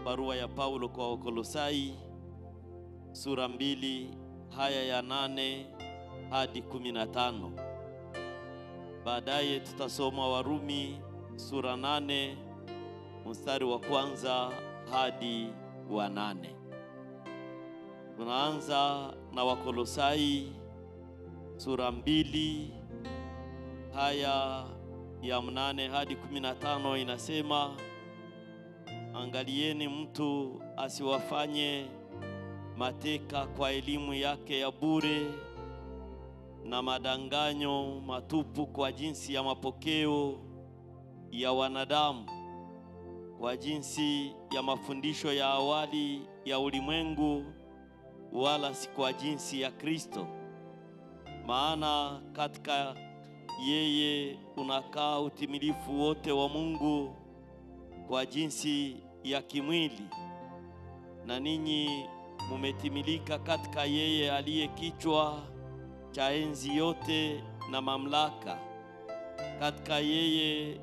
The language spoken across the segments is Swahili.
barua ya Paulo kwa Wakolosai sura 2 haya ya 8 hadi 15. Baadaye tutasoma Warumi sura 8 mstari wa 1 hadi wa 8. Tunaanza na Wakolosai sura 2 haya ya 8 hadi 15. Inasema, angalieni mtu asiwafanye mateka kwa elimu yake ya bure na madanganyo matupu kwa jinsi ya mapokeo ya wanadamu, kwa jinsi ya mafundisho ya awali ya ulimwengu, wala si kwa jinsi ya Kristo. Maana katika yeye unakaa utimilifu wote wa Mungu kwa jinsi ya kimwili, na ninyi mumetimilika katika yeye aliye kichwa cha enzi yote na mamlaka. Katika yeye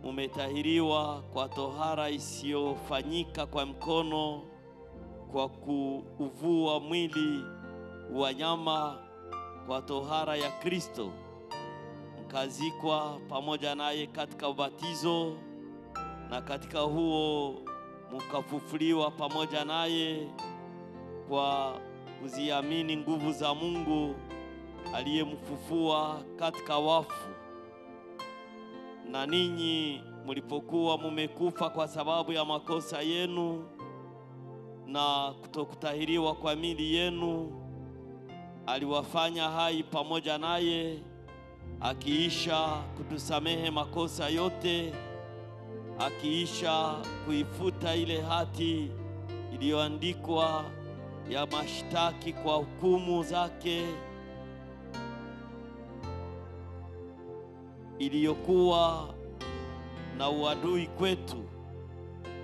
mumetahiriwa kwa tohara isiyofanyika kwa mkono, kwa kuuvua mwili wa nyama kwa tohara ya Kristo, mkazikwa pamoja naye katika ubatizo, na katika huo mkafufuliwa pamoja naye kwa kuziamini nguvu za Mungu aliyemfufua katika wafu. Na ninyi mlipokuwa mumekufa kwa sababu ya makosa yenu na kutokutahiriwa kwa miili yenu, aliwafanya hai pamoja naye, akiisha kutusamehe makosa yote, akiisha kuifuta ile hati iliyoandikwa ya mashtaki kwa hukumu zake, iliyokuwa na uadui kwetu,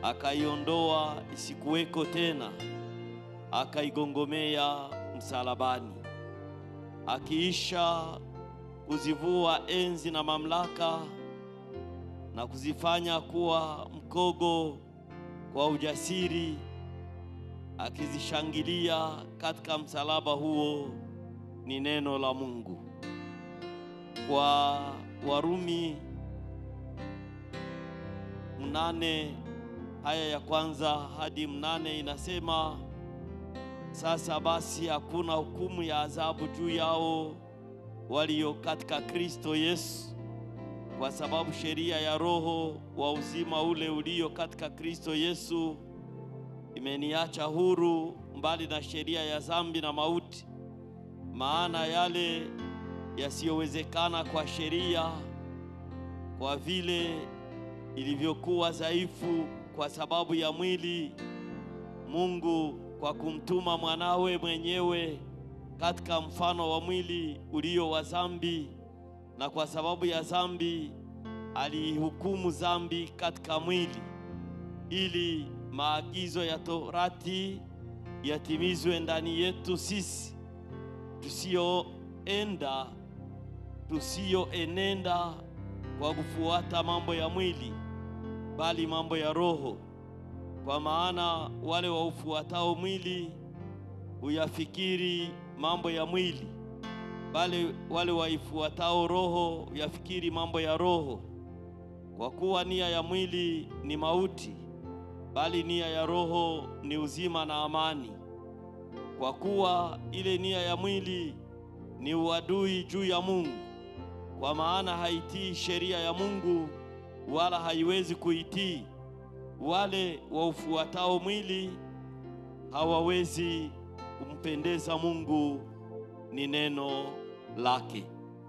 akaiondoa isikuweko tena, akaigongomea msalabani. Akiisha kuzivua enzi na mamlaka na kuzifanya kuwa mkogo kwa ujasiri, akizishangilia katika msalaba huo, ni neno la Mungu. Kwa Warumi 8 haya ya 1 hadi 8 inasema, sasa basi hakuna hukumu ya adhabu juu yao walio katika Kristo Yesu, kwa sababu sheria ya roho wa uzima ule ulio katika Kristo Yesu imeniacha huru mbali na sheria ya dhambi na mauti. Maana yale yasiyowezekana kwa sheria, kwa vile ilivyokuwa dhaifu kwa sababu ya mwili, Mungu kwa kumtuma mwanawe mwenyewe katika mfano wa mwili ulio wa dhambi, na kwa sababu ya dhambi alihukumu dhambi katika mwili, ili maagizo ya Torati yatimizwe ndani yetu sisi tusioenenda kwa kufuata mambo ya mwili, bali mambo ya roho. Kwa maana wale waufuatao mwili huyafikiri mambo ya mwili, bali wale waifuatao roho huyafikiri mambo ya roho. Kwa kuwa nia ya mwili ni mauti, bali nia ya roho ni uzima na amani. Kwa kuwa ile nia ya mwili ni uadui juu ya Mungu, kwa maana haitii sheria ya Mungu, wala haiwezi kuitii. Wale waufuatao mwili hawawezi kumpendeza Mungu, ni neno lake.